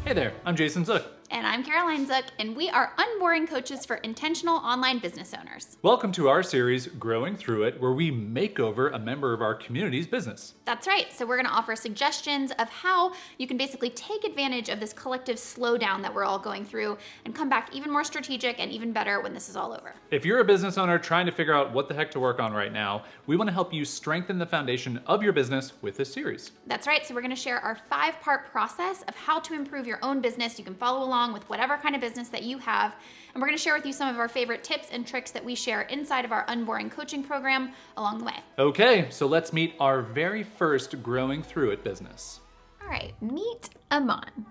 Hey there, I'm Jason Zook. And I'm Caroline Zook, and we are unboring coaches for intentional online business owners. Welcome to our series, Growing Through It, where we make over a member of our community's business. That's right. So we're going to offer suggestions of how you can basically take advantage of this collective slowdown that we're all going through and come back even more strategic and even better when this is all over. If you're a business owner trying to figure out what the heck to work on right now, we want to help you strengthen the foundation of your business with this series. That's right. So we're going to share our 5-part process of how to improve your own business. You can follow along with whatever kind of business that you have. And we're going to share with you some of our favorite tips and tricks that we share inside of our Unboring coaching program along the way. Okay, so let's meet our very first Growing Through It business. All right, meet Eman.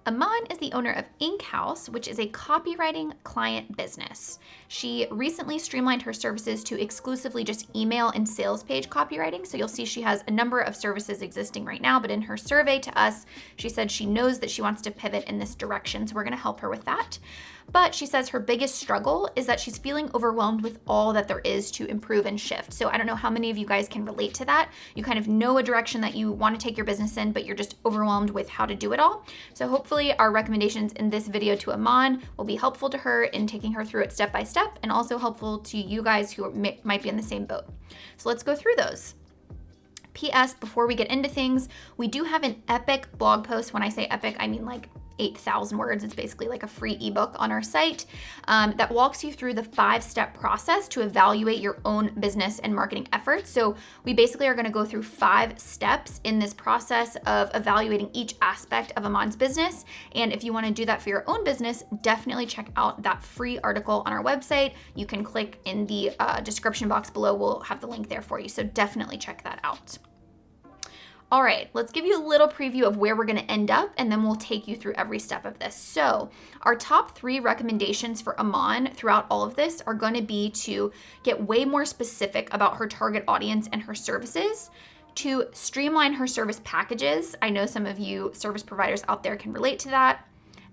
Eman is the owner of Ink House, which is a copywriting client business. She recently streamlined her services to exclusively just email and sales page copywriting. So you'll see she has a number of services existing right now, but in her survey to us, she said she knows that she wants to pivot in this direction. So we're going to help her with that. But she says her biggest struggle is that she's feeling overwhelmed with all that there is to improve and shift. So I don't know how many of you guys can relate to that. You kind of know a direction that you want to take your business in, but you're just overwhelmed with how to do it all. So hopefully our recommendations in this video to Eman will be helpful to her in taking her through it step by step, and also helpful to you guys who might be in the same boat. So let's go through those. P.S. Before we get into things, we do have an epic blog post. When I say epic, I mean like 8,000 words. It's basically like a free ebook on our site that walks you through the 5-step process to evaluate your own business and marketing efforts. So we basically are going to go through 5 steps in this process of evaluating each aspect of Eman's business. And if you want to do that for your own business, definitely check out that free article on our website. You can click in the description box below. We'll have the link there for you. So definitely check that out. All right, let's give you a little preview of where we're going to end up, and then we'll take you through every step of this. So our top 3 recommendations for Eman throughout all of this are going to be to get way more specific about her target audience and her services, to streamline her service packages. I know some of you service providers out there can relate to that.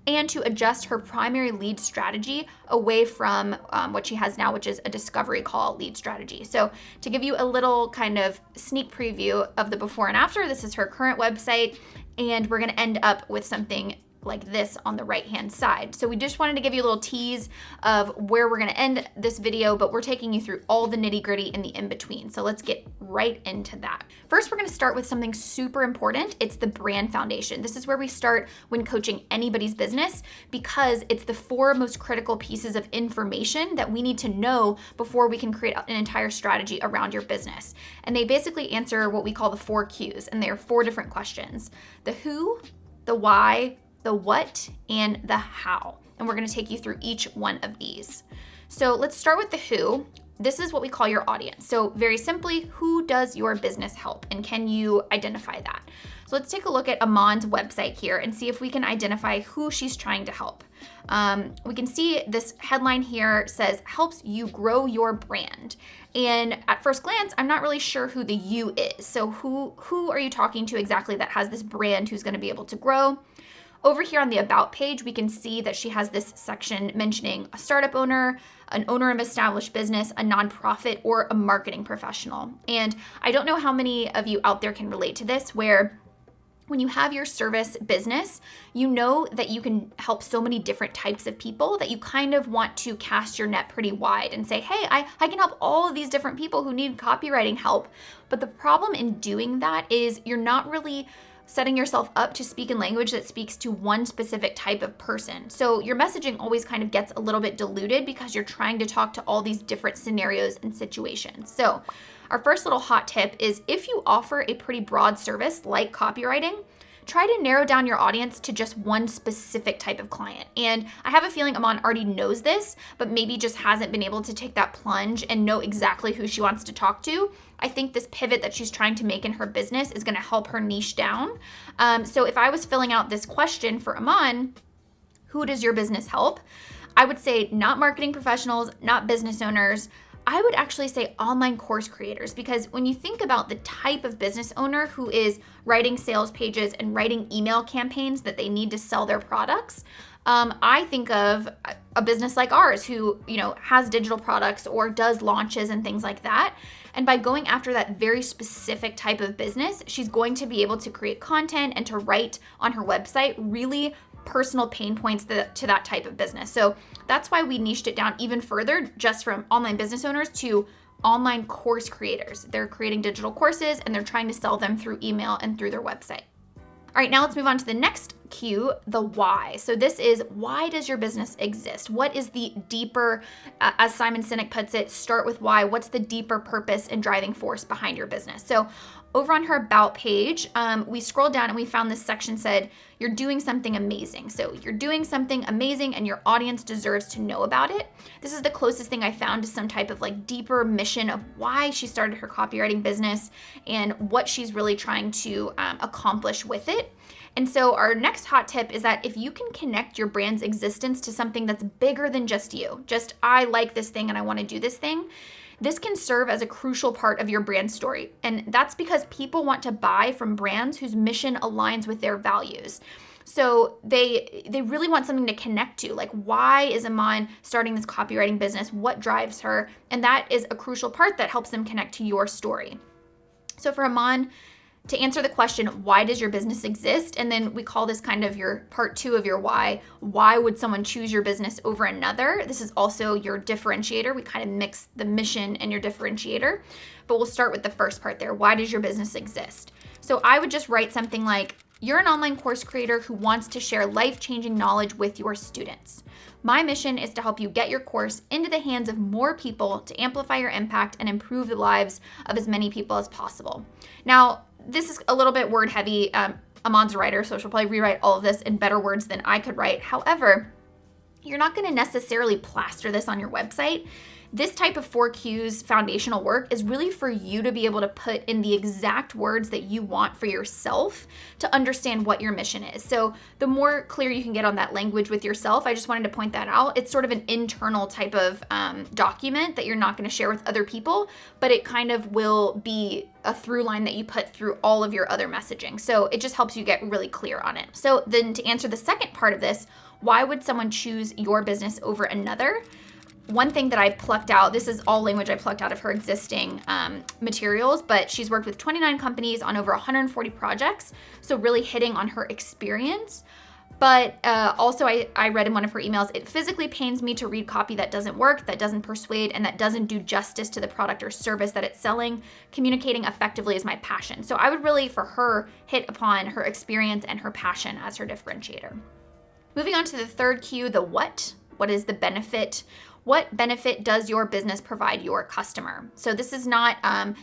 And to adjust her primary lead strategy away from what she has now, which is a discovery call lead strategy. So to give you a little kind of sneak preview of the before and after, this is her current website, and we're gonna end up with something like this on the right-hand side. So we just wanted to give you a little tease of where we're gonna end this video, but we're taking you through all the nitty-gritty in the in-between. So let's get right into that. First, we're gonna start with something super important. It's the brand foundation. This is where we start when coaching anybody's business, because it's the 4 most critical pieces of information that we need to know before we can create an entire strategy around your business. And they basically answer what we call the 4 Qs, and they are 4 different questions: the who, the why, the what, and the how. And we're going to take you through each one of these. So let's start with the who. This is what we call your audience. So very simply, who does your business help, and can you identify that? So let's take a look at Eman's website here and see if we can identify who she's trying to help. We can see this headline here says, helps you grow your brand. And at first glance, I'm not really sure who the you is. So who are you talking to exactly that has this brand who's going to be able to grow? Over here on the About page, we can see that she has this section mentioning a startup owner, an owner of established business, a nonprofit, or a marketing professional. And I don't know how many of you out there can relate to this, where when you have your service business, you know that you can help so many different types of people that you kind of want to cast your net pretty wide and say, hey, I can help all of these different people who need copywriting help. But the problem in doing that is you're not really setting yourself up to speak in language that speaks to one specific type of person. So your messaging always kind of gets a little bit diluted because you're trying to talk to all these different scenarios and situations. So our first little hot tip is, if you offer a pretty broad service like copywriting, try to narrow down your audience to just one specific type of client. And I have a feeling Eman already knows this, but maybe just hasn't been able to take that plunge and know exactly who she wants to talk to. I think this pivot that she's trying to make in her business is going to help her niche down. So if I was filling out this question for Eman, who does your business help? I would say not marketing professionals, not business owners. I would actually say online course creators, because when you think about the type of business owner who is writing sales pages and writing email campaigns that they need to sell their products, I think of a business like ours who, has digital products or does launches and things like that. And by going after that very specific type of business, she's going to be able to create content and to write on her website really personal pain points to that type of business. So that's why we niched it down even further, just from online business owners to online course creators. They're creating digital courses and they're trying to sell them through email and through their website. All right, now let's move on to the next Q, the why. So this is, why does your business exist? What is the deeper, as Simon Sinek puts it, start with why. What's the deeper purpose and driving force behind your business? So over on her About page, we scrolled down and we found this section said, you're doing something amazing. So you're doing something amazing and your audience deserves to know about it. This is the closest thing I found to some type of like deeper mission of why she started her copywriting business and what she's really trying to accomplish with it. And so our next hot tip is that if you can connect your brand's existence to something that's bigger than just you, just I like this thing and I want to do this thing, this can serve as a crucial part of your brand story. And that's because people want to buy from brands whose mission aligns with their values. So they really want something to connect to. Like, why is Eman starting this copywriting business? What drives her? And that is a crucial part that helps them connect to your story. So for Eman, to answer the question, why does your business exist? And then we call this kind of your part 2 of your why. Why would someone choose your business over another? This is also your differentiator. We kind of mix the mission and your differentiator, but we'll start with the first part there. Why does your business exist? So I would just write something like, you're an online course creator who wants to share life-changing knowledge with your students. My mission is to help you get your course into the hands of more people to amplify your impact and improve the lives of as many people as possible. Now, this is a little bit word heavy. Eman's a writer, so she'll probably rewrite all of this in better words than I could write. However, you're not going to necessarily plaster this on your website. This type of 4 Qs foundational work is really for you to be able to put in the exact words that you want for yourself to understand what your mission is. So the more clear you can get on that language with yourself, I just wanted to point that out. It's sort of an internal type of document that you're not going to share with other people, but it kind of will be a through line that you put through all of your other messaging. So it just helps you get really clear on it. So then to answer the second part of this, why would someone choose your business over another? One thing that I plucked out, this is all language I plucked out of her existing materials, but she's worked with 29 companies on over 140 projects, so really hitting on her experience. But also I read in one of her emails, it physically pains me to read copy that doesn't work, that doesn't persuade, and that doesn't do justice to the product or service that it's selling. Communicating effectively is my passion. So I would really, for her, hit upon her experience and her passion as her differentiator. Moving on to the third Q, the what. What is the benefit? What benefit does your business provide your customer? So this is not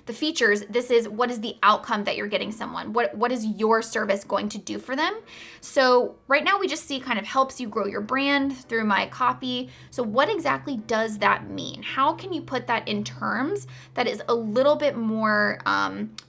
the features, this is what is the outcome that you're getting someone? What is your service going to do for them? So right now we just see kind of helps you grow your brand through my copy. So what exactly does that mean? How can you put that in terms that is a little bit more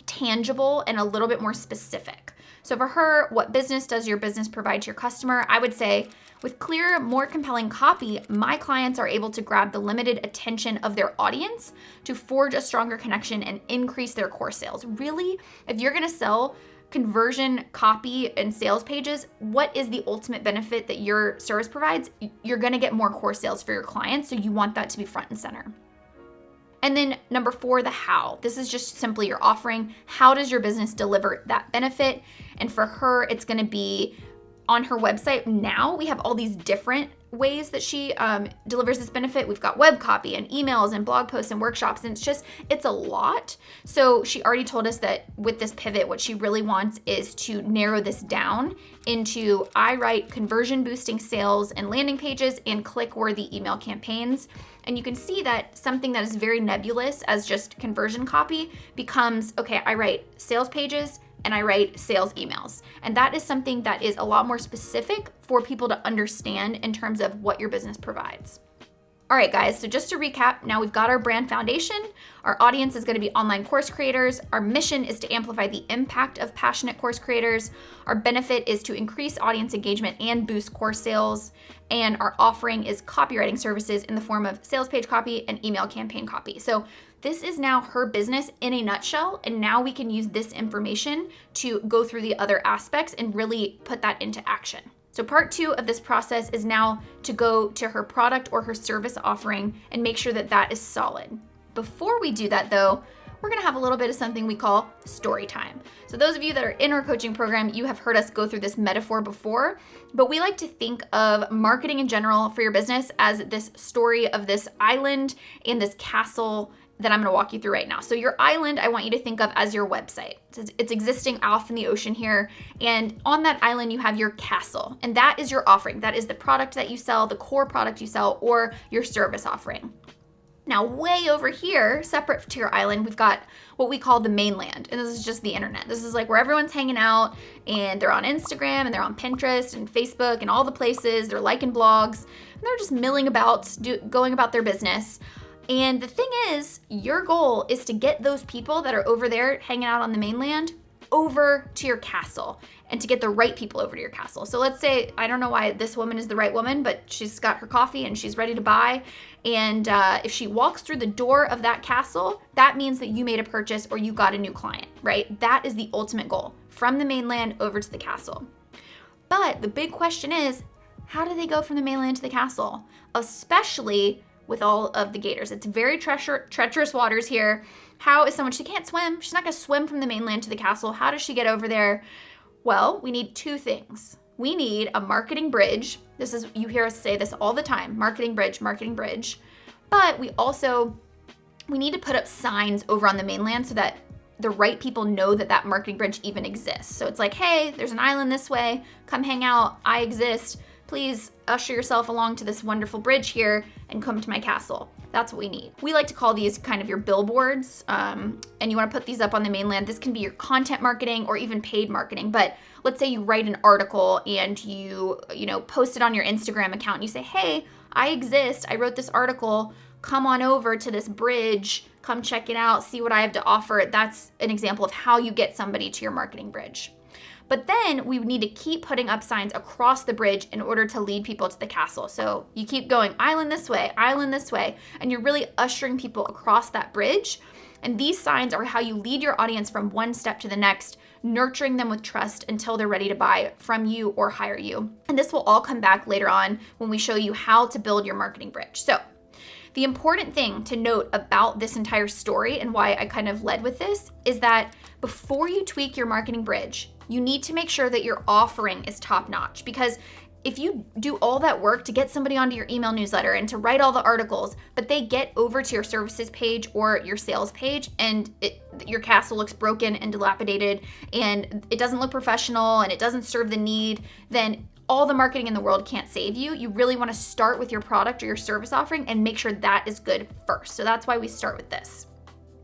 tangible and a little bit more specific? So for her, what business does your business provide to your customer? I would say with clear, more compelling copy, my clients are able to grab the limited attention of their audience to forge a stronger connection and increase their course sales. Really, if you're gonna sell conversion copy and sales pages, what is the ultimate benefit that your service provides? You're gonna get more course sales for your clients, so you want that to be front and center. And then number 4, the how. This is just simply your offering. How does your business deliver that benefit? And for her, it's gonna be on her website. Now we have all these different ways that she delivers this benefit. We've got web copy and emails and blog posts and workshops, and it's a lot. So she already told us that with this pivot, what she really wants is to narrow this down into I write conversion boosting sales and landing pages and click-worthy email campaigns. And you can see that something that is very nebulous as just conversion copy becomes, okay, I write sales pages and I write sales emails. And that is something that is a lot more specific for people to understand in terms of what your business provides. All right, guys, so just to recap, now we've got our brand foundation. Our audience is gonna be online course creators. Our mission is to amplify the impact of passionate course creators. Our benefit is to increase audience engagement and boost course sales. And our offering is copywriting services in the form of sales page copy and email campaign copy. So this is now her business in a nutshell, and now we can use this information to go through the other aspects and really put that into action. So part 2 of this process is now to go to her product or her service offering and make sure that that is solid. Before we do that though, we're gonna have a little bit of something we call story time. So those of you that are in our coaching program, you have heard us go through this metaphor before, but we like to think of marketing in general for your business as this story of this island and this castle that I'm gonna walk you through right now. So your island, I want you to think of as your website. It's existing off in the ocean here. And on that island, you have your castle. And that is your offering. That is the product that you sell, the core product you sell, or your service offering. Now, way over here, separate to your island, we've got what we call the mainland. And this is just the internet. This is like where everyone's hanging out, and they're on Instagram and they're on Pinterest and Facebook and all the places. They're liking blogs, and they're just milling about, going about their business. And the thing is, your goal is to get those people that are over there hanging out on the mainland over to your castle, and to get the right people over to your castle. So let's say, I don't know why this woman is the right woman, but she's got her coffee and she's ready to buy. And if she walks through the door of that castle, that means that you made a purchase or you got a new client, right? That is the ultimate goal, from the mainland over to the castle. But the big question is, how do they go from the mainland to the castle? Especially with all of the gators. It's very treacherous waters here. How is someone, she can't swim. She's not gonna swim from the mainland to the castle. How does she get over there? Well, we need two things. We need a marketing bridge. This is, you hear us say this all the time, marketing bridge, marketing bridge. But we need to put up signs over on the mainland so that the right people know that that marketing bridge even exists. So it's like, hey, there's an island this way. Come hang out. I exist. Please usher yourself along to this wonderful bridge here and come to my castle. That's what we need. We like to call these kind of your billboards, and you wanna put these up on the mainland. This can be your content marketing or even paid marketing, but let's say you write an article and you post it on your Instagram account and you say, hey, I exist, I wrote this article, come on over to this bridge, come check it out, see what I have to offer. That's an example of how you get somebody to your marketing bridge. But then we need to keep putting up signs across the bridge in order to lead people to the castle. So you keep going island this way, and you're really ushering people across that bridge. And these signs are how you lead your audience from one step to the next, nurturing them with trust until they're ready to buy from you or hire you. And this will all come back later on when we show you how to build your marketing bridge. So the important thing to note about this entire story and why I kind of led with this is that before you tweak your marketing bridge, you need to make sure that your offering is top notch, because if you do all that work to get somebody onto your email newsletter and to write all the articles, but they get over to your services page or your sales page and your castle looks broken and dilapidated and it doesn't look professional and it doesn't serve the need, then all the marketing in the world can't save you. You really want to start with your product or your service offering and make sure that is good first. So that's why we start with this.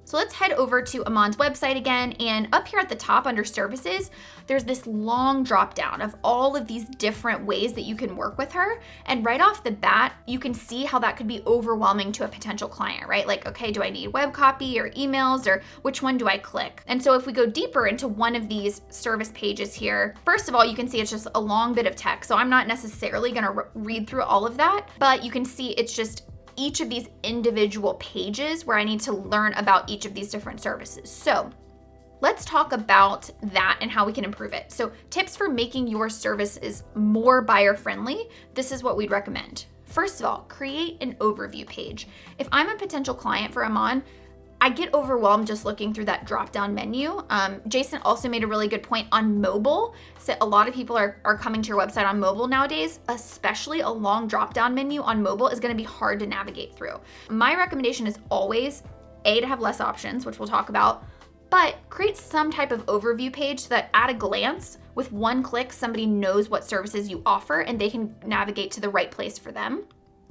So let's head over to Eman's website again, and up here at the top under services, there's this long drop down of all of these different ways that you can work with her. And right off the bat, you can see how that could be overwhelming to a potential client, right? Like, okay, do I need web copy or emails, or which one do I click? And so if we go deeper into one of these service pages here, first of all, you can see it's just a long bit of text. So I'm not necessarily gonna read through all of that, but you can see it's just each of these individual pages where I need to learn about each of these different services. So let's talk about that and how we can improve it. So tips for making your services more buyer friendly. This is what we'd recommend. First of all, create an overview page. If I'm a potential client for Eman, I get overwhelmed just looking through that drop-down menu. Jason also made a really good point on mobile. So a lot of people are coming to your website on mobile nowadays, especially a long drop-down menu on mobile is gonna be hard to navigate through. My recommendation is always, A, to have less options, which we'll talk about, but create some type of overview page so that at a glance, with one click, somebody knows what services you offer and they can navigate to the right place for them.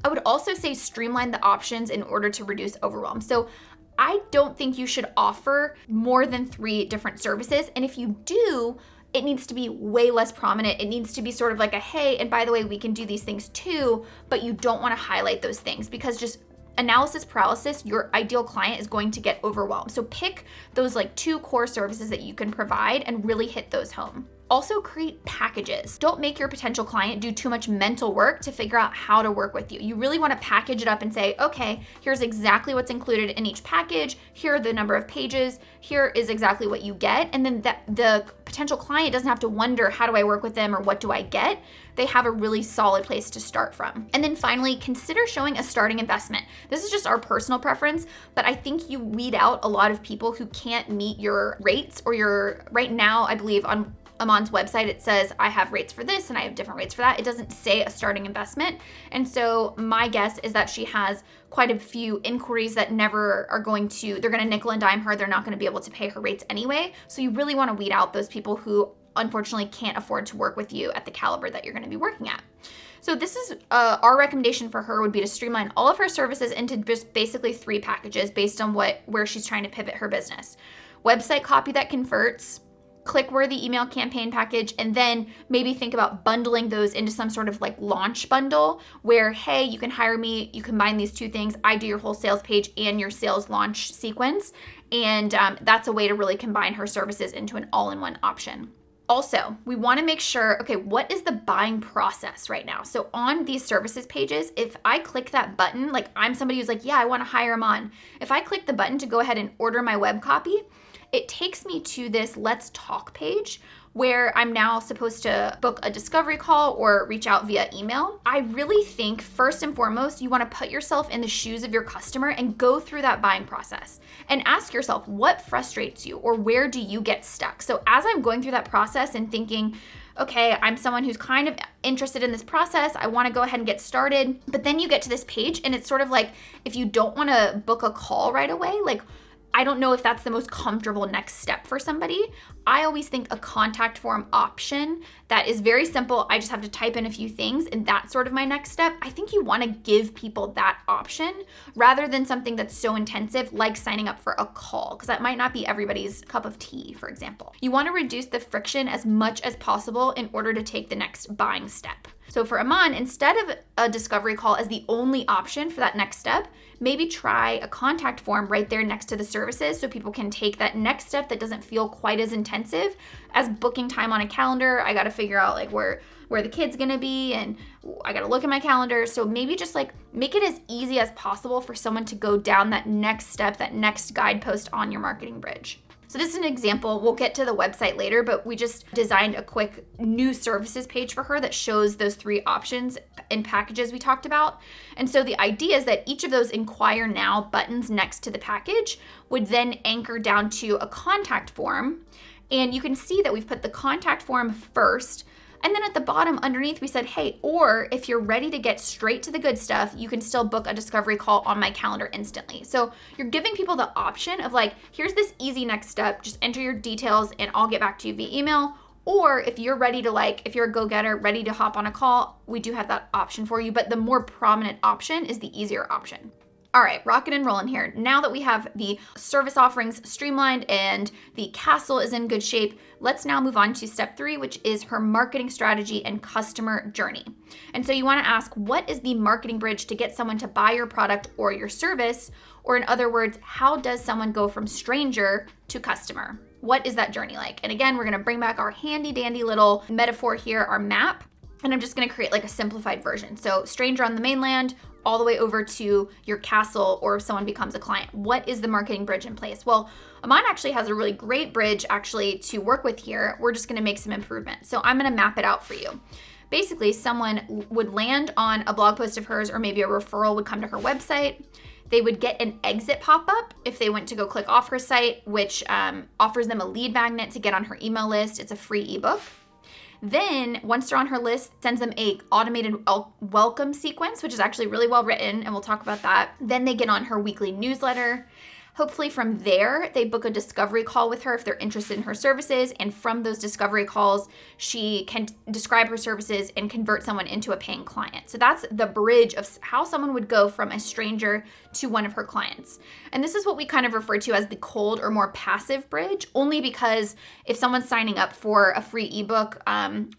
I would also say streamline the options in order to reduce overwhelm. So I don't think you should offer more than 3 different services. And if you do, it needs to be way less prominent. It needs to be sort of like a, hey, and by the way, we can do these things too, but you don't want to highlight those things because just analysis paralysis, your ideal client is going to get overwhelmed. So pick those like 2 core services that you can provide and really hit those home. Also create packages. Don't make your potential client do too much mental work to figure out how to work with you. You really want to package it up and say, okay, here's exactly what's included in each package. Here are the number of pages. Here is exactly what you get. And then the potential client doesn't have to wonder, how do I work with them or what do I get? They have a really solid place to start from. And then finally, consider showing a starting investment. This is just our personal preference, but I think you weed out a lot of people who can't meet your rates or right now, I believe on Eman's website, it says I have rates for this and I have different rates for that. It doesn't say a starting investment. And so my guess is that she has quite a few inquiries that never are they're going to nickel and dime her. They're not going to be able to pay her rates anyway. So you really want to weed out those people who unfortunately can't afford to work with you at the caliber that you're going to be working at. So this is our recommendation for her would be to streamline all of her services into just basically 3 packages based on where she's trying to pivot her business. Website copy that converts, click-worthy email campaign package, and then maybe think about bundling those into some sort of like launch bundle where, hey, you can hire me, you combine these 2 things, I do your whole sales page and your sales launch sequence, and that's a way to really combine her services into an all-in-one option. Also, we want to make sure, okay, what is the buying process right now? So on these services pages, if I click that button, like I'm somebody who's like, yeah, I want to hire Eman. If I click the button to go ahead and order my web copy, it takes me to this Let's Talk page where I'm now supposed to book a discovery call or reach out via email. I really think first and foremost, you want to put yourself in the shoes of your customer and go through that buying process and ask yourself what frustrates you or where do you get stuck? So as I'm going through that process and thinking, okay, I'm someone who's kind of interested in this process, I want to go ahead and get started. But then you get to this page and it's sort of like, if you don't want to book a call right away, like I don't know if that's the most comfortable next step for somebody. I always think a contact form option that is very simple. I just have to type in a few things and that's sort of my next step. I think you want to give people that option rather than something that's so intensive like signing up for a call, because that might not be everybody's cup of tea, for example. You want to reduce the friction as much as possible in order to take the next buying step. So for Eman, instead of a discovery call as the only option for that next step, maybe try a contact form right there next to the services so people can take that next step that doesn't feel quite as intensive as booking time on a calendar. I got to figure out like where the kid's gonna be and I got to look at my calendar. So maybe just like make it as easy as possible for someone to go down that next step, that next guidepost on your marketing bridge. So this is an example. We'll get to the website later, but we just designed a quick new services page for her that shows those 3 options and packages we talked about. And so the idea is that each of those inquire now buttons next to the package would then anchor down to a contact form. And you can see that we've put the contact form first. And then at the bottom underneath, we said, hey, or if you're ready to get straight to the good stuff, you can still book a discovery call on my calendar instantly. So you're giving people the option of like, here's this easy next step, just enter your details and I'll get back to you via email. Or if you're ready to if you're a go-getter, ready to hop on a call, we do have that option for you. But the more prominent option is the easier option. All right, rocking and rolling here. Now that we have the service offerings streamlined and the castle is in good shape, let's now move on to step 3, which is her marketing strategy and customer journey. And so you want to ask, what is the marketing bridge to get someone to buy your product or your service? Or in other words, how does someone go from stranger to customer? What is that journey like? And again, we're going to bring back our handy dandy little metaphor here, our map. And I'm just going to create like a simplified version. So stranger on the mainland, all the way over to your castle, or if someone becomes a client. What is the marketing bridge in place? Well, Eman actually has a really great bridge actually to work with here. We're just gonna make some improvements. So I'm gonna map it out for you. Basically, someone would land on a blog post of hers, or maybe a referral would come to her website. They would get an exit pop-up if they went to go click off her site, which offers them a lead magnet to get on her email list. It's a free ebook. Then once they're on her list, sends them a automated welcome sequence, which is actually really well written, and we'll talk about that. Then they get on her weekly newsletter. Hopefully from there, they book a discovery call with her if they're interested in her services. And from those discovery calls, she can describe her services and convert someone into a paying client. So that's the bridge of how someone would go from a stranger to one of her clients. And this is what we kind of refer to as the cold or more passive bridge, only because if someone's signing up for a free ebook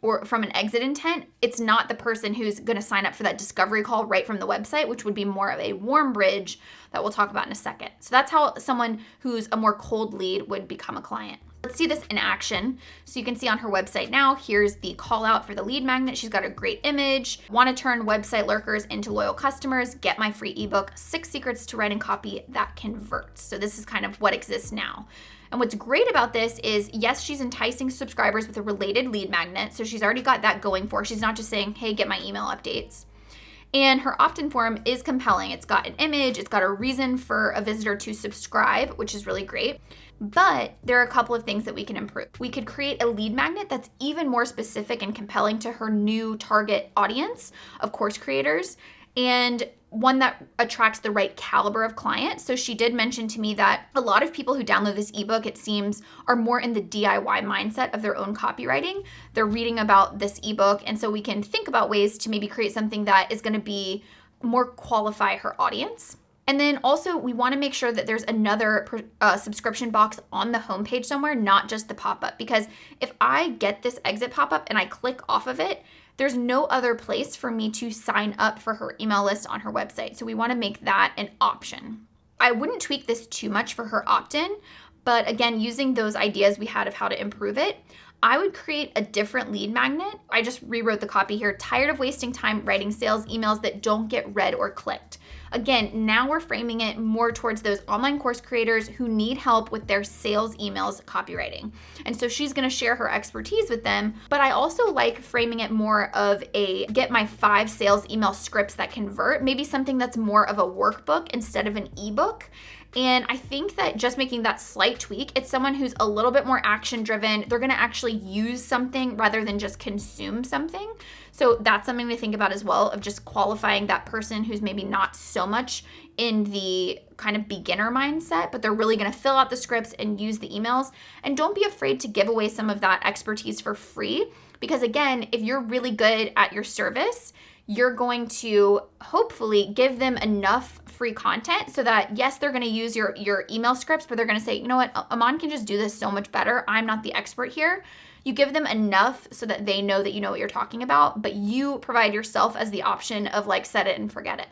or from an exit intent, it's not the person who's going to sign up for that discovery call right from the website, which would be more of a warm bridge that we'll talk about in a second. So that's how someone who's a more cold lead would become a client. Let's see this in action. So you can see on her website now, here's the call out for the lead magnet. She's got a great image. Want to turn website lurkers into loyal customers? Get my free ebook, 6 Secrets to Writing Copy That Converts. So this is kind of what exists now. And what's great about this is, yes, she's enticing subscribers with a related lead magnet. So she's already got that going for her. She's not just saying, hey, get my email updates. And her opt-in form is compelling. It's got an image, it's got a reason for a visitor to subscribe, which is really great. But there are a couple of things that we can improve. We could create a lead magnet that's even more specific and compelling to her new target audience of course creators, and one that attracts the right caliber of client. So she did mention to me that a lot of people who download this ebook, it seems, are more in the DIY mindset of their own copywriting. They're reading about this ebook, and so we can think about ways to maybe create something that is going to be more qualify her audience. And then also we want to make sure that there's another subscription box on the homepage somewhere, not just the pop-up. Because if I get this exit pop-up and I click off of it, there's no other place for me to sign up for her email list on her website. So we want to make that an option. I wouldn't tweak this too much for her opt-in, but again, using those ideas we had of how to improve it, I would create a different lead magnet. I just rewrote the copy here. Tired of wasting time writing sales emails that don't get read or clicked. Again, now we're framing it more towards those online course creators who need help with their sales emails copywriting. And so she's going to share her expertise with them. But I also like framing it more of a get my 5 sales email scripts that convert, maybe something that's more of a workbook instead of an ebook. And I think that just making that slight tweak, it's someone who's a little bit more action driven. They're going to actually use something rather than just consume something. So that's something to think about as well, of just qualifying that person who's maybe not so much in the kind of beginner mindset, but they're really going to fill out the scripts and use the emails. And don't be afraid to give away some of that expertise for free, because again, if you're really good at your service, you're going to hopefully give them enough free content so that, yes, they're going to use your email scripts, but they're going to say, you know what, Eman can just do this so much better. I'm not the expert here. You give them enough so that they know that you know what you're talking about, but you provide yourself as the option of like set it and forget it.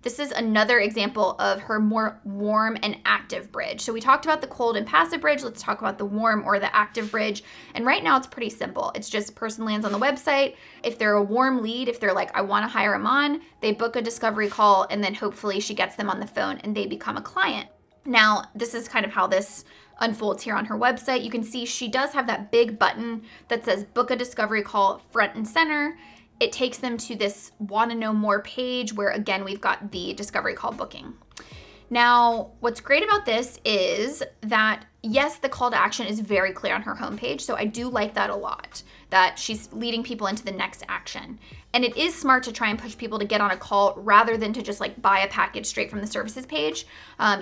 This is another example of her more warm and active bridge. So we talked about the cold and passive bridge. Let's talk about the warm or the active bridge. And right now it's pretty simple. It's just person lands on the website. If they're a warm lead, if they're like, I want to hire Eman, they book a discovery call, and then hopefully she gets them on the phone and they become a client. Now, this is kind of how this unfolds here on her website. You can see she does have that big button that says book a discovery call front and center. It takes them to this want to know more page where, again, we've got the discovery call booking. Now, what's great about this is that, yes, the call to action is very clear on her homepage. So I do like that a lot, that she's leading people into the next action. And it is smart to try and push people to get on a call rather than to just like buy a package straight from the services page.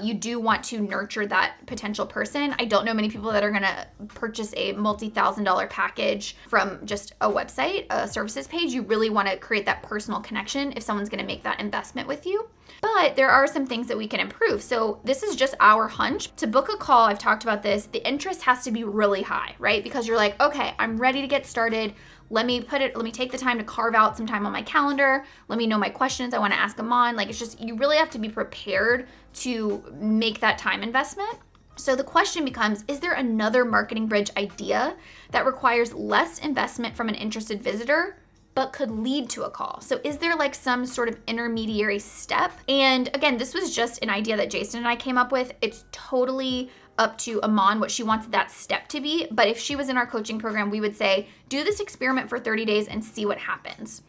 You do want to nurture that potential person. I don't know many people that are going to purchase a multi-$1,000 package from just a website, a services page. You really want to create that personal connection if someone's going to make that investment with you. But there are some things that we can improve. So this is just our hunch. To book a call, I've talked about this, the interest has to be really high, right? Because you're like, okay, I'm ready to get started. Let me take the time to carve out some time on my calendar. Let me know my questions I want to ask Eman. Like, it's just, you really have to be prepared to make that time investment. So the question becomes, is there another marketing bridge idea that requires less investment from an interested visitor, but could lead to a call? So is there like some sort of intermediary step? And again, this was just an idea that Jason and I came up with. It's totally up to Eman what she wants that step to be. But if she was in our coaching program, we would say, do this experiment for 30 days and see what happens.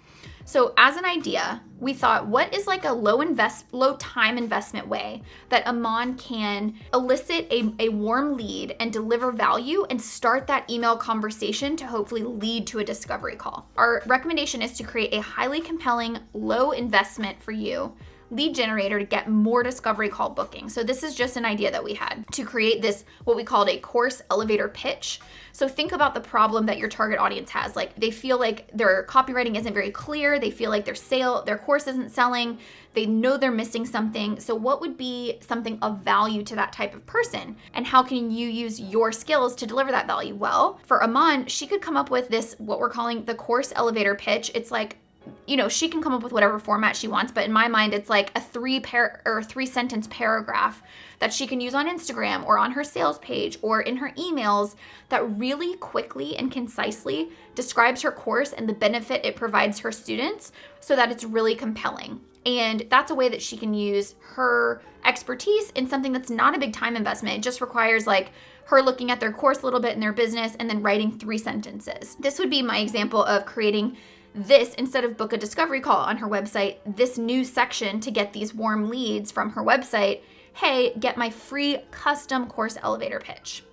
So as an idea, we thought, what is like a low time investment way that Eman can elicit a warm lead and deliver value and start that email conversation to hopefully lead to a discovery call? Our recommendation is to create a highly compelling, low investment for you lead generator to get more discovery call booking. So this is just an idea that we had to create this, what we called a course elevator pitch. So think about the problem that your target audience has. Like, they feel like their copywriting isn't very clear. They feel like their course isn't selling. They know they're missing something. So what would be something of value to that type of person? And how can you use your skills to deliver that value? Well, for Eman, she could come up with this, what we're calling the course elevator pitch. It's like she can come up with whatever format she wants, but in my mind, it's like a 3-sentence paragraph that she can use on Instagram or on her sales page or in her emails that really quickly and concisely describes her course and the benefit it provides her students so that it's really compelling. And that's a way that she can use her expertise in something that's not a big time investment. It just requires like her looking at their course a little bit in their business and then writing 3 sentences. This would be my example of creating this, instead of book a discovery call on her website, this new section to get these warm leads from her website. Hey, get my free custom course elevator pitch.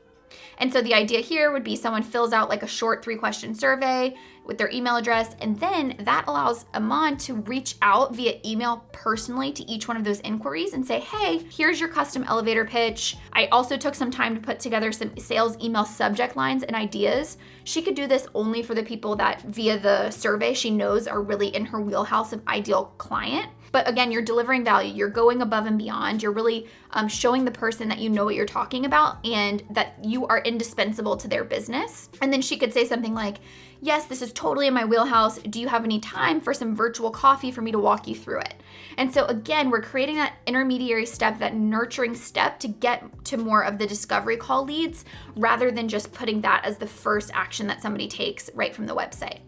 And so the idea here would be someone fills out like a short 3-question survey with their email address, and then that allows Eman to reach out via email personally to each one of those inquiries and say, hey, here's your custom elevator pitch. I also took some time to put together some sales email subject lines and ideas. She could do this only for the people that via the survey she knows are really in her wheelhouse of ideal client. But again, you're delivering value. You're going above and beyond. You're really showing the person that you know what you're talking about and that you are indispensable to their business. And then she could say something like, yes, this is totally in my wheelhouse. Do you have any time for some virtual coffee for me to walk you through it? And so again, we're creating that intermediary step, that nurturing step to get to more of the discovery call leads rather than just putting that as the first action that somebody takes right from the website.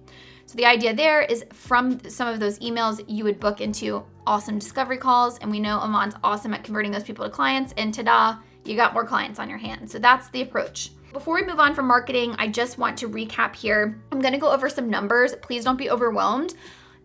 So the idea there is from some of those emails, you would book into awesome discovery calls. And we know Eman's awesome at converting those people to clients, and ta-da, you got more clients on your hands. So that's the approach. Before we move on from marketing, I just want to recap here. I'm gonna go over some numbers. Please don't be overwhelmed.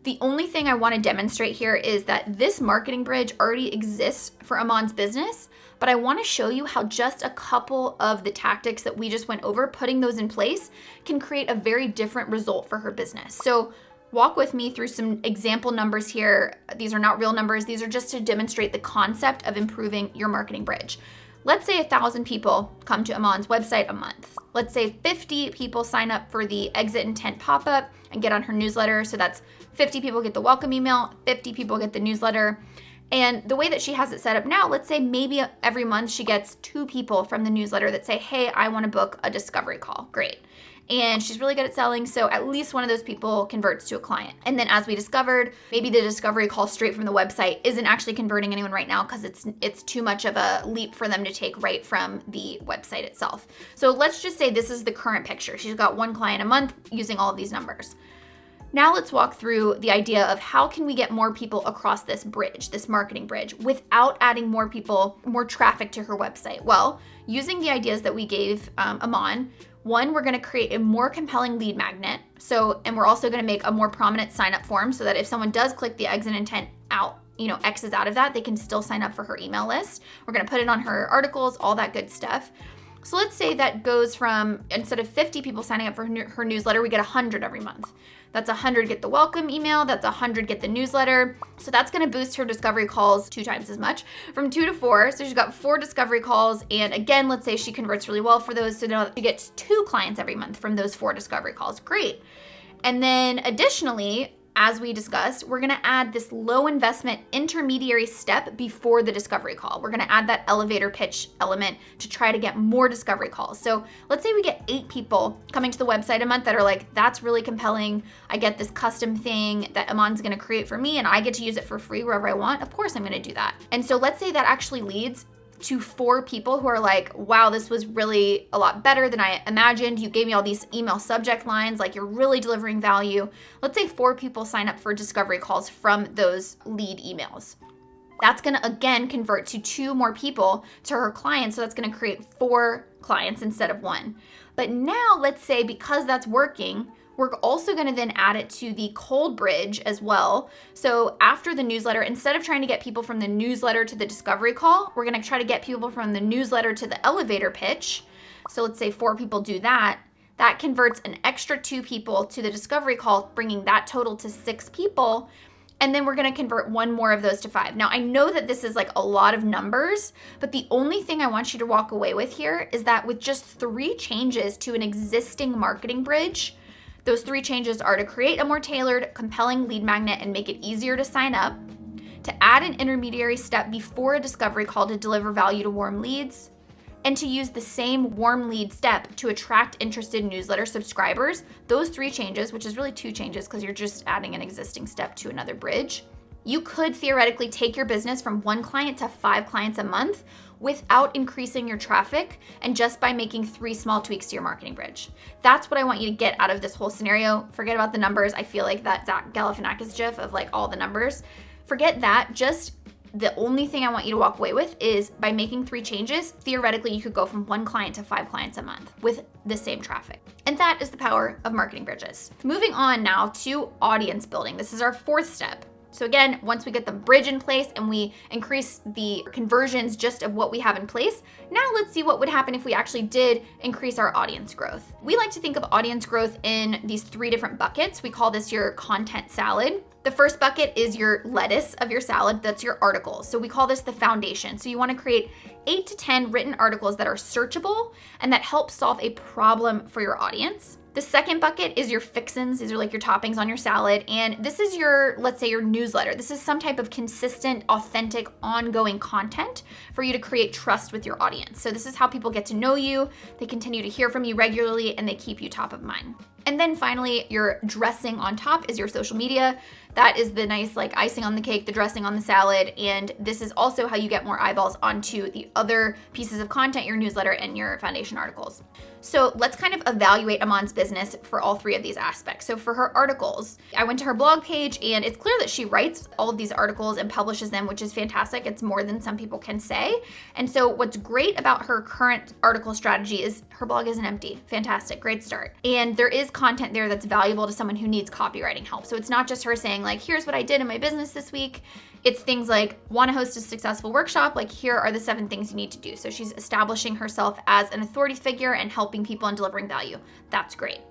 The only thing I wanna demonstrate here is that this marketing bridge already exists for Eman's business, but I wanna show you how just a couple of the tactics that we just went over, putting those in place, can create a very different result for her business. So walk with me through some example numbers here. These are not real numbers. These are just to demonstrate the concept of improving your marketing bridge. Let's say 1,000 people come to Eman's website a month. Let's say 50 people sign up for the exit intent pop-up and get on her newsletter. So that's 50 people get the welcome email, 50 people get the newsletter. And the way that she has it set up now, let's say maybe every month she gets 2 people from the newsletter that say, hey, I want to book a discovery call. Great. And she's really good at selling, so at least one of those people converts to a client. And then as we discovered, maybe the discovery call straight from the website isn't actually converting anyone right now because it's too much of a leap for them to take right from the website itself. So let's just say this is the current picture. She's got 1 client a month using all of these numbers. Now let's walk through the idea of how can we get more people across this bridge, this marketing bridge, without adding more people, more traffic to her website. Well, using the ideas that we gave Eman, 1, we're gonna create a more compelling lead magnet. And we're also gonna make a more prominent sign-up form so that if someone does click the exit intent out, X's out of that, they can still sign up for her email list. We're gonna put it on her articles, all that good stuff. So let's say that goes from, instead of 50 people signing up for her newsletter, we get 100 every month. That's 100 get the welcome email, that's 100 get the newsletter. So that's gonna boost her discovery calls 2 times as much, from 2 to 4. So she's got 4 discovery calls. And again, let's say she converts really well for those. So now she gets 2 clients every month from those 4 discovery calls. Great. And then additionally, as we discussed, we're gonna add this low investment intermediary step before the discovery call. We're gonna add that elevator pitch element to try to get more discovery calls. So let's say we get 8 people coming to the website a month that are like, that's really compelling. I get this custom thing that Eman's gonna create for me and I get to use it for free wherever I want. Of course I'm gonna do that. And so let's say that actually leads to 4 people who are like, wow, this was really a lot better than I imagined. You gave me all these email subject lines, like you're really delivering value. Let's say 4 people sign up for discovery calls from those lead emails. That's gonna again convert to 2 more people to her clients. So that's gonna create 4 clients instead of 1. But now let's say because that's working, we're also gonna then add it to the cold bridge as well. So after the newsletter, instead of trying to get people from the newsletter to the discovery call, we're gonna try to get people from the newsletter to the elevator pitch. So let's say 4 people do that. That converts an extra 2 people to the discovery call, bringing that total to 6 people. And then we're gonna convert 1 more of those to 5. Now I know that this is like a lot of numbers, but the only thing I want you to walk away with here is that with just 3 changes to an existing marketing bridge, those 3 changes are to create a more tailored, compelling lead magnet and make it easier to sign up, to add an intermediary step before a discovery call to deliver value to warm leads, and to use the same warm lead step to attract interested newsletter subscribers. Those 3 changes, which is really 2 changes because you're just adding an existing step to another bridge, you could theoretically take your business from 1 client to 5 clients a month without increasing your traffic and just by making 3 small tweaks to your marketing bridge. That's what I want you to get out of this whole scenario. Forget about the numbers. I feel like that Zach Galifianakis gif of like all the numbers. Forget that. Just the only thing I want you to walk away with is by making 3 changes, theoretically you could go from 1 client to 5 clients a month with the same traffic. And that is the power of marketing bridges. Moving on now to audience building. This is our 4th step. So again, once we get the bridge in place and we increase the conversions just of what we have in place, now let's see what would happen if we actually did increase our audience growth. We like to think of audience growth in these 3 different buckets. We call this your content salad. The first bucket is your lettuce of your salad. That's your articles. So we call this the foundation. So you want to create 8 to 10 written articles that are searchable and that help solve a problem for your audience. The second bucket is your fixins. These are like your toppings on your salad. And this is your, let's say, your newsletter. This is some type of consistent, authentic, ongoing content for you to create trust with your audience. So this is how people get to know you. They continue to hear from you regularly and they keep you top of mind. And then finally, your dressing on top is your social media. That is the nice like icing on the cake, the dressing on the salad. And this is also how you get more eyeballs onto the other pieces of content, your newsletter and your foundation articles. So let's kind of evaluate Eman's business for all 3 of these aspects. So for her articles, I went to her blog page and it's clear that she writes all of these articles and publishes them, which is fantastic. It's more than some people can say. And so what's great about her current article strategy is her blog isn't empty. Fantastic, great start. And there is content there that's valuable to someone who needs copywriting help. So it's not just her saying like, here's what I did in my business this week. It's things like, want to host a successful workshop? Like, here are the 7 things you need to do. So she's establishing herself as an authority figure and helping people and delivering value. That's great.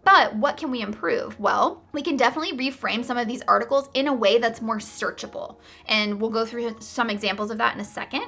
But what can we improve? Well, we can definitely reframe some of these articles in a way that's more searchable. And we'll go through some examples of that in a second.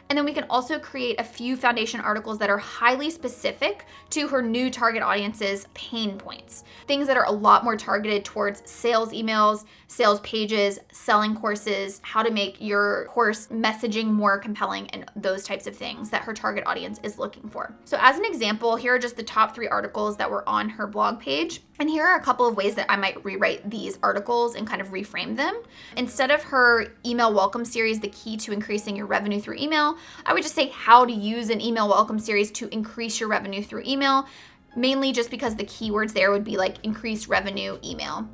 And then we can also create a few foundation articles that are highly specific to her new target audience's pain points. Things that are a lot more targeted towards sales emails, sales pages, selling courses, how to make your course messaging more compelling, and those types of things that her target audience is looking for. So as an example, here are just the top 3 articles that were on her blog page. And here are a couple of ways that I might rewrite these articles and kind of reframe them. Instead of her email welcome series, the key to increasing your revenue through email, I would just say how to use an email welcome series to increase your revenue through email, mainly just because the keywords there would be like increased revenue email.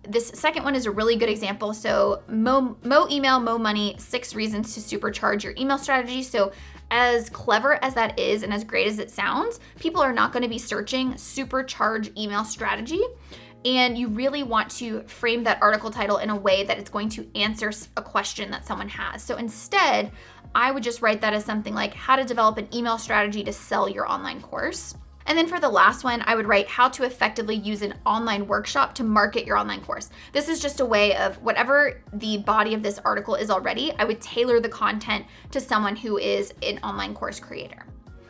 This second one is a really good example. So Mo email, Mo money, 6 reasons to supercharge your email strategy. So as clever as that is and as great as it sounds, people are not going to be searching supercharge email strategy. And you really want to frame that article title in a way that it's going to answer a question that someone has. So instead, I would just write that as something like how to develop an email strategy to sell your online course. And then for the last one, I would write how to effectively use an online workshop to market your online course. This is just a way of whatever the body of this article is already, I would tailor the content to someone who is an online course creator.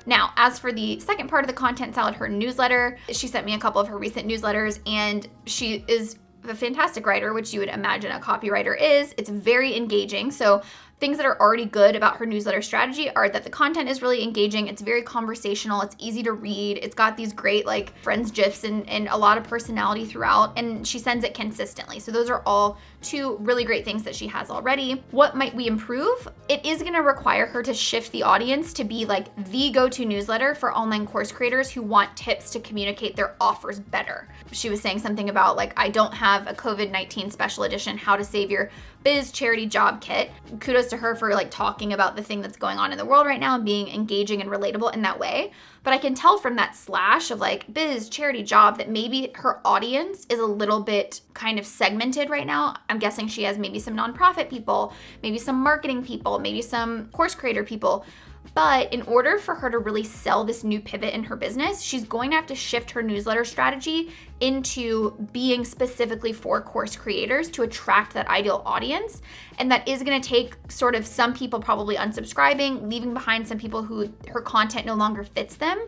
Now, as for the second part of the content salad, her newsletter, she sent me a couple of her recent newsletters, and she is a fantastic writer, which you would imagine a copywriter is. It's very engaging. So things that are already good about her newsletter strategy are that the content is really engaging. It's very conversational. It's easy to read. It's got these great like friends GIFs and a lot of personality throughout, and she sends it consistently. So those are all 2 really great things that she has already. What might we improve? It is going to require her to shift the audience to be like the go-to newsletter for online course creators who want tips to communicate their offers better. She was saying something about like, I don't have a COVID-19 special edition, how to save your biz charity job kit. Kudos to her for like talking about the thing that's going on in the world right now and being engaging and relatable in that way. But I can tell from that slash of like biz, charity, job that maybe her audience is a little bit kind of segmented right now. I'm guessing she has maybe some nonprofit people, maybe some marketing people, maybe some course creator people. But in order for her to really sell this new pivot in her business, she's going to have to shift her newsletter strategy into being specifically for course creators to attract that ideal audience. And that is going to take sort of some people probably unsubscribing, leaving behind some people who her content no longer fits them.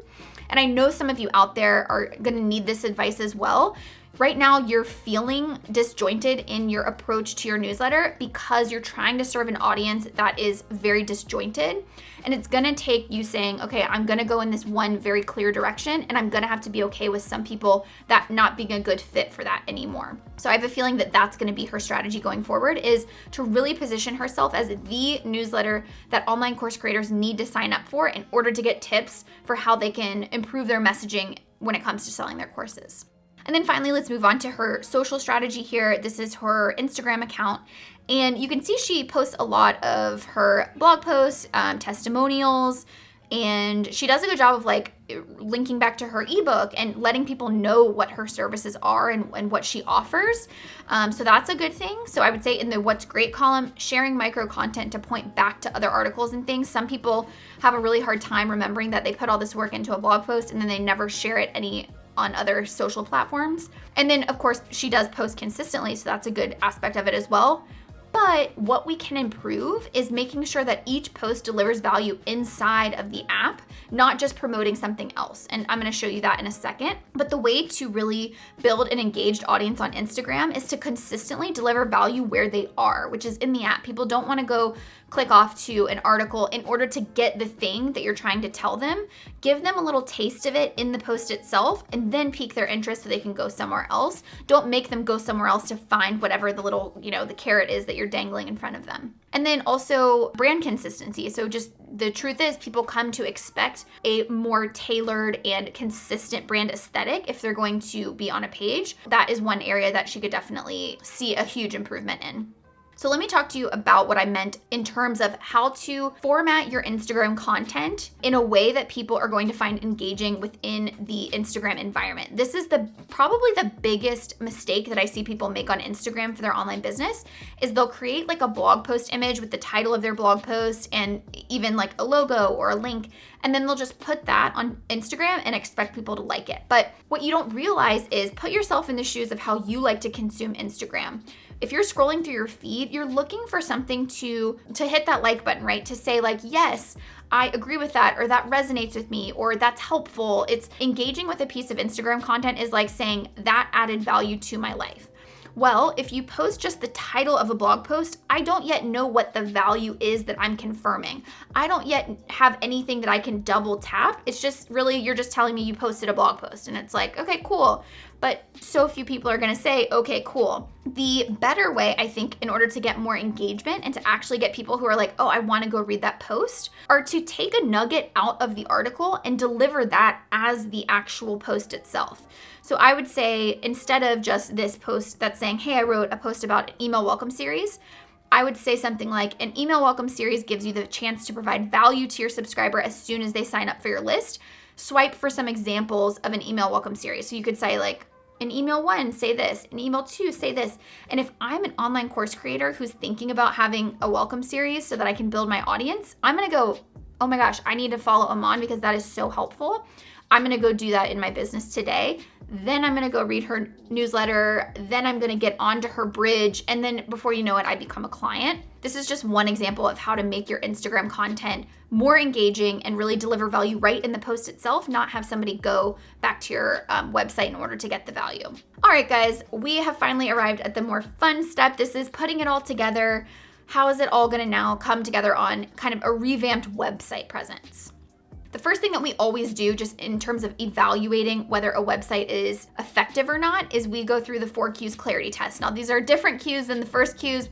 And I know some of you out there are going to need this advice as well. Right now, you're feeling disjointed in your approach to your newsletter because you're trying to serve an audience that is very disjointed. And it's gonna take you saying, okay, I'm gonna go in this one very clear direction, and I'm gonna have to be okay with some people that not being a good fit for that anymore. So I have a feeling that that's gonna be her strategy going forward, is to really position herself as the newsletter that online course creators need to sign up for in order to get tips for how they can improve their messaging when it comes to selling their courses. And then finally, let's move on to her social strategy here. This is her Instagram account. And you can see she posts a lot of her blog posts, testimonials, and she does a good job of like linking back to her ebook and letting people know what her services are and what she offers. So that's a good thing. So I would say in the what's great column, sharing micro content to point back to other articles and things. Some people have a really hard time remembering that they put all this work into a blog post and then they never share it on other social platforms. And then of course she does post consistently, so that's a good aspect of it as well. But what we can improve is making sure that each post delivers value inside of the app, not just promoting something else. And I'm gonna show you that in a second. But the way to really build an engaged audience on Instagram is to consistently deliver value where they are, which is in the app. People don't wanna go click off to an article in order to get the thing that you're trying to tell them. Give them a little taste of it in the post itself and then pique their interest so they can go somewhere else. Don't make them go somewhere else to find whatever the little, the carrot is that you're dangling in front of them. And then also brand consistency. So just the truth is people come to expect a more tailored and consistent brand aesthetic if they're going to be on a page. That is one area that she could definitely see a huge improvement in. So let me talk to you about what I meant in terms of how to format your Instagram content in a way that people are going to find engaging within the Instagram environment. This is probably the biggest mistake that I see people make on Instagram for their online business, is they'll create like a blog post image with the title of their blog post and even like a logo or a link, and then they'll just put that on Instagram and expect people to like it. But what you don't realize is put yourself in the shoes of how you like to consume Instagram. If you're scrolling through your feed, you're looking for something to hit that like button, right? To say like, yes, I agree with that, or that resonates with me, or that's helpful. It's engaging with a piece of Instagram content is like saying that added value to my life. Well, if you post just the title of a blog post, I don't yet know what the value is that I'm confirming. I don't yet have anything that I can double tap. It's just really, you're just telling me you posted a blog post and it's like, okay, cool. But so few people are gonna say, okay, cool. The better way, I think, in order to get more engagement and to actually get people who are like, oh, I wanna go read that post, are to take a nugget out of the article and deliver that as the actual post itself. So I would say, instead of just this post that's saying, hey, I wrote a post about an email welcome series, I would say something like, an email welcome series gives you the chance to provide value to your subscriber as soon as they sign up for your list. Swipe for some examples of an email welcome series. So you could say like, in email 1, say this. In email 2, say this. And if I'm an online course creator who's thinking about having a welcome series so that I can build my audience, I'm gonna go, oh my gosh, I need to follow Eman because that is so helpful. I'm gonna go do that in my business today. Then I'm gonna go read her newsletter. Then I'm gonna get onto her bridge. And then before you know it, I become a client. This is just one example of how to make your Instagram content more engaging and really deliver value right in the post itself, not have somebody go back to your website in order to get the value. All right, guys, we have finally arrived at the more fun step. This is putting it all together. How is it all gonna now come together on kind of a revamped website presence? The first thing that we always do, just in terms of evaluating whether a website is effective or not, is we go through the 4 Qs clarity test. Now, these are different Qs than the first Qs.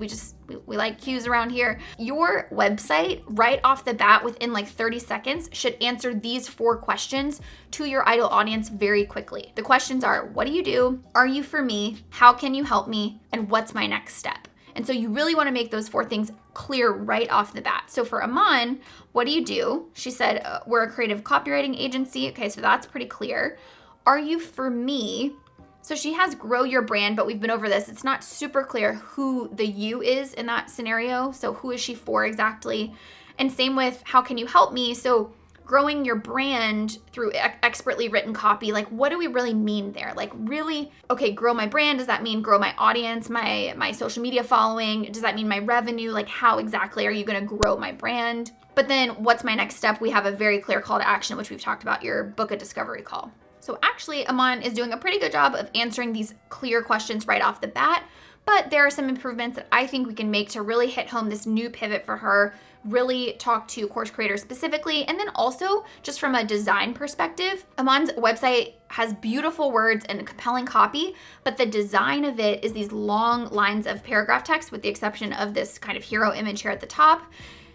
We like Qs around here. Your website, right off the bat, within like 30 seconds, should answer these 4 questions to your ideal audience very quickly. The questions are, what do you do? Are you for me? How can you help me? And what's my next step? And so you really want to make those 4 things clear right off the bat. So for Eman, what do you do? She said, we're a creative copywriting agency. Okay, so that's pretty clear. Are you for me? So she has grow your brand, but we've been over this. It's not super clear who the you is in that scenario. So who is she for exactly? And same with how can you help me? So growing your brand through expertly written copy, like what do we really mean there? Like really, okay, grow my brand, does that mean grow my audience, my social media following? Does that mean my revenue? Like how exactly are you gonna grow my brand? But then what's my next step? We have a very clear call to action, which we've talked about, your book a discovery call. So actually, Eman is doing a pretty good job of answering these clear questions right off the bat, but there are some improvements that I think we can make to really hit home this new pivot for her, really talk to course creators specifically, and then also just from a design perspective. Eman's website has beautiful words and compelling copy, but the design of it is these long lines of paragraph text with the exception of this kind of hero image here at the top.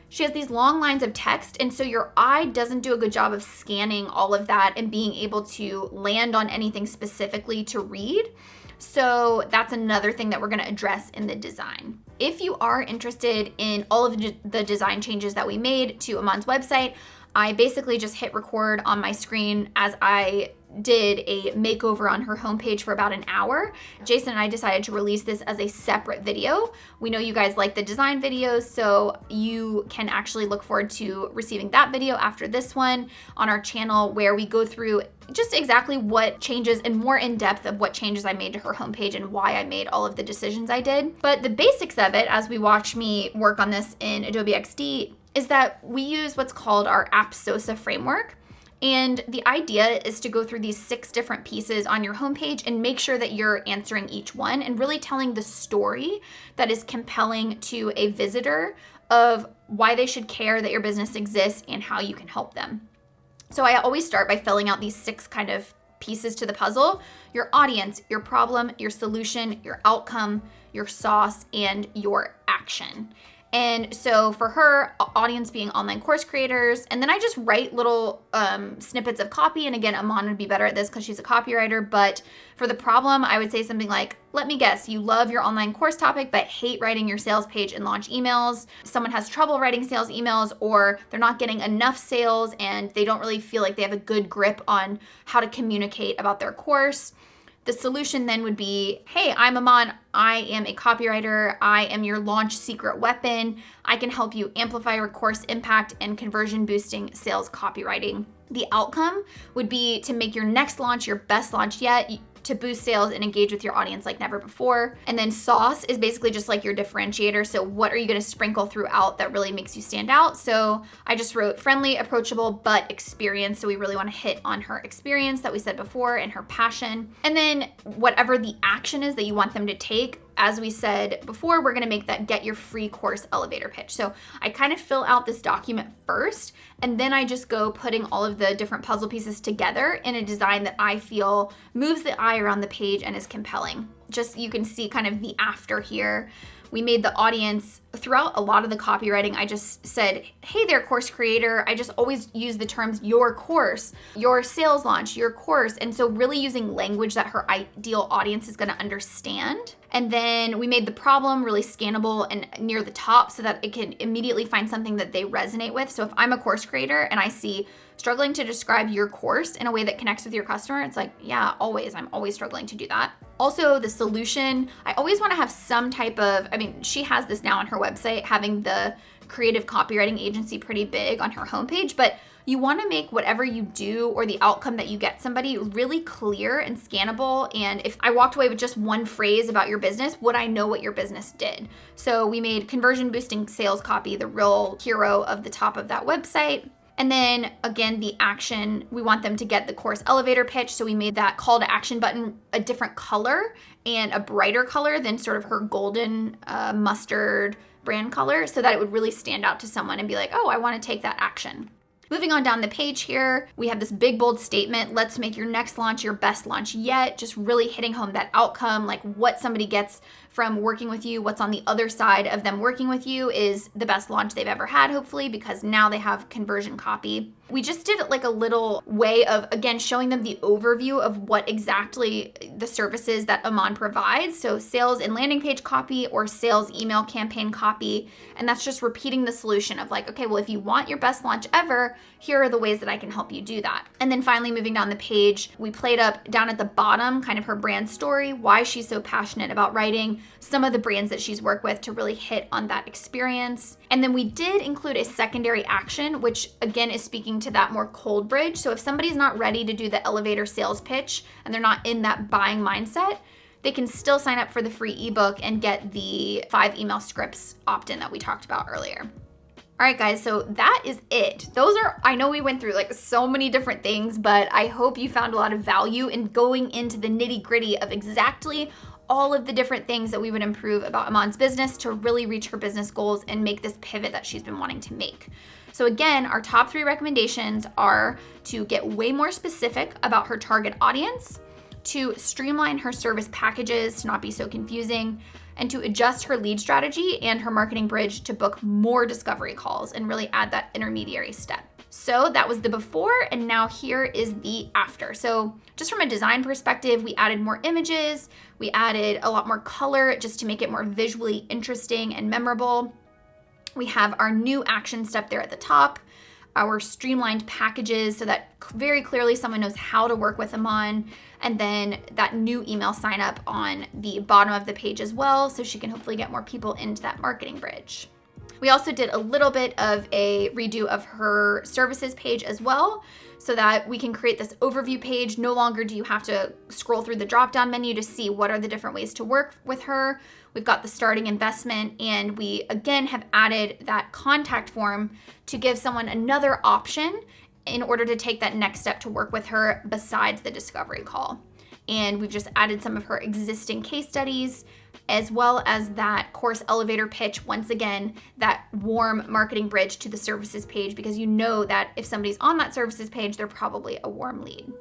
She has these long lines of text, and so your eye doesn't do a good job of scanning all of that and being able to land on anything specifically to read. So that's another thing that we're going to address in the design. If you are interested in all of the design changes that we made to Eman's website, I basically just hit record on my screen as I did a makeover on her homepage for about an hour. Jason and I decided to release this as a separate video. We know you guys like the design videos, so you can actually look forward to receiving that video after this one on our channel, where we go through just exactly what changes and more in depth of what changes I made to her homepage and why I made all of the decisions I did. But the basics of it, as we watch me work on this in Adobe XD, is that we use what's called our APSOSA framework. And the idea is to go through these 6 different pieces on your homepage and make sure that you're answering each one and really telling the story that is compelling to a visitor of why they should care that your business exists and how you can help them. So I always start by filling out these 6 kind of pieces to the puzzle: your audience, your problem, your solution, your outcome, your sauce, and your action. And so for her, audience being online course creators, and then I just write little snippets of copy. And again, Eman would be better at this because she's a copywriter. But for the problem, I would say something like, let me guess, you love your online course topic, but hate writing your sales page and launch emails. Someone has trouble writing sales emails, or they're not getting enough sales and they don't really feel like they have a good grip on how to communicate about their course. The solution then would be, hey, I'm Eman. I am a copywriter. I am your launch secret weapon. I can help you amplify your course impact and conversion boosting sales copywriting. The outcome would be to make your next launch your best launch yet, to boost sales and engage with your audience like never before. And then sauce is basically just like your differentiator. So what are you going to sprinkle throughout that really makes you stand out? So I just wrote friendly, approachable, but experience. So we really want to hit on her experience that we said before and her passion. And then whatever the action is that you want them to take, as we said before, we're gonna make that get your free course elevator pitch. So I kind of fill out this document first, and then I just go putting all of the different puzzle pieces together in a design that I feel moves the eye around the page and is compelling. Just, you can see kind of the after here. We made the audience, throughout a lot of the copywriting, I just said, hey there, course creator. I just always use the terms your course, your sales launch, your course. And so really using language that her ideal audience is gonna understand. And then we made the problem really scannable and near the top so that it can immediately find something that they resonate with. So if I'm a course creator and I see struggling to describe your course in a way that connects with your customer, it's like, yeah, always. I'm always struggling to do that. Also, the solution, I always want to have some type of, she has this now on her website, having the creative copywriting agency pretty big on her homepage, but you want to make whatever you do or the outcome that you get somebody really clear and scannable. And if I walked away with just one phrase about your business, would I know what your business did? So we made conversion boosting sales copy the real hero of the top of that website. And then again, the action, we want them to get the course elevator pitch. So we made that call to action button a different color and a brighter color than sort of her golden mustard brand color, so that it would really stand out to someone and be like, oh, I want to take that action. Moving on down the page here, we have this big bold statement, let's make your next launch your best launch yet, just really hitting home that outcome, like what somebody gets from working with you, what's on the other side of them working with you is the best launch they've ever had, hopefully, because now they have conversion copy. We just did like a little way of, again, showing them the overview of what exactly the services that Eman provides. So sales and landing page copy or sales email campaign copy. And that's just repeating the solution of like, okay, well, if you want your best launch ever, here are the ways that I can help you do that. And then finally, moving down the page, we played up down at the bottom, kind of her brand story, why she's so passionate about writing, some of the brands that she's worked with to really hit on that experience. And then we did include a secondary action, which again is speaking to that more cold bridge. So if somebody's not ready to do the elevator sales pitch and they're not in that buying mindset, they can still sign up for the free ebook and get the 5 email scripts opt-in that we talked about earlier. All right, guys, so that is it. I know we went through like so many different things, but I hope you found a lot of value in going into the nitty-gritty of exactly all of the different things that we would improve about Eman's business to really reach her business goals and make this pivot that she's been wanting to make. So again, our top 3 recommendations are to get way more specific about her target audience, to streamline her service packages to not be so confusing, and to adjust her lead strategy and her marketing bridge to book more discovery calls and really add that intermediary step. So that was the before, and now here is the after. So just from a design perspective, we added more images, we added a lot more color just to make it more visually interesting and memorable. We have our new action step there at the top, our streamlined packages so that very clearly someone knows how to work with Eman, and then that new email sign up on the bottom of the page as well, so she can hopefully get more people into that marketing bridge. We also did a little bit of a redo of her services page as well, so that we can create this overview page. No longer do you have to scroll through the drop-down menu to see what are the different ways to work with her. We've got the starting investment, and we again have added that contact form to give someone another option in order to take that next step to work with her besides the discovery call. And we've just added some of her existing case studies, as well as that course elevator pitch. Once again, that warm marketing bridge to the services page, because you know that if somebody's on that services page, they're probably a warm lead.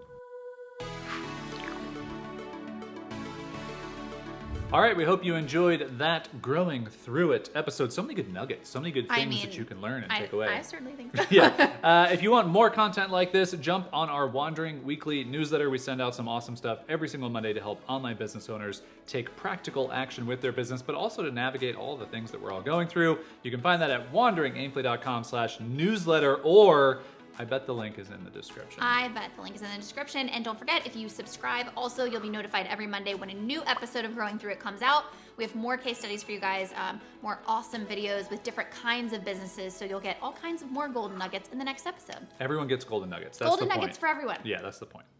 All right, we hope you enjoyed that growing through it episode. So many good nuggets, so many good things that you can learn and take away. I certainly think so. Yeah. If you want more content like this, jump on our Wandering Weekly newsletter. We send out some awesome stuff every single Monday to help online business owners take practical action with their business, but also to navigate all the things that we're all going through. You can find that at wanderingaimfully.com/newsletter, or I bet the link is in the description. I bet the link is in the description. And don't forget, if you subscribe, also you'll be notified every Monday when a new episode of Growing Through It comes out. We have more case studies for you guys, more awesome videos with different kinds of businesses. So you'll get all kinds of more golden nuggets in the next episode. Everyone gets golden nuggets. That's golden the point. nuggets for everyone. Yeah, that's the point.